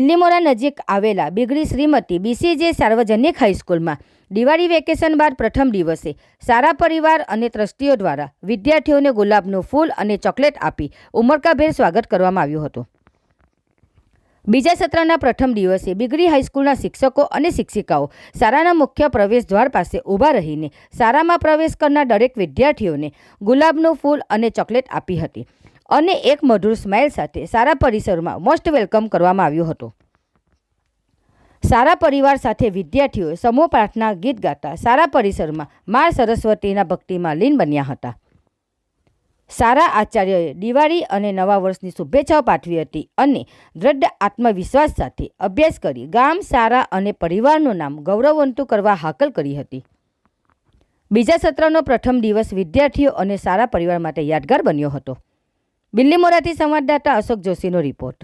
બિલ્લીમોરા નજીક આવેલા બિગડી શ્રીમતી BCJ સાર્વજનિક હાઈસ્કૂલમાં દિવાળી વેકેશન બાદ પ્રથમ દિવસે સારા પરિવાર અને ટ્રસ્ટીઓ દ્વારા વિદ્યાર્થીઓને ગુલાબનું ફૂલ અને ચોકલેટ આપી ઉમળકાભેર સ્વાગત કરવામાં આવ્યું હતું. બીજા સત્રના પ્રથમ દિવસે બિગડી હાઈસ્કૂલના શિક્ષકો અને શિક્ષિકાઓ શાળાના મુખ્ય પ્રવેશ દ્વાર પાસે ઊભા રહીને શાળામાં પ્રવેશ કરનાર દરેક વિદ્યાર્થીઓને ગુલાબનું ફૂલ અને ચોકલેટ આપી હતી અને એક મધુર સ્માઇલ સાથે શાળા પરિસરમાં મોસ્ટ વેલકમ કરવામાં આવ્યું હતું. શાળા પરિવાર સાથે વિદ્યાર્થીઓએ સમૂહ પ્રાર્થના ગીત ગાતા શાળા પરિસરમાં મા સરસ્વતીના ભક્તિમાં લીન બન્યા હતા. શાળા આચાર્યએ દિવાળી અને નવા વર્ષની શુભેચ્છાઓ પાઠવી હતી અને દૃઢ આત્મવિશ્વાસ સાથે અભ્યાસ કરી ગામ, શાળા અને પરિવારનું નામ ગૌરવવંતું કરવા હાકલ કરી હતી. બીજા સત્રનો પ્રથમ દિવસ વિદ્યાર્થીઓ અને શાળા પરિવાર માટે યાદગાર બન્યો હતો. બિલ્લીમોરાથી સંવાદદાતા અશોક જોશીનો રિપોર્ટ.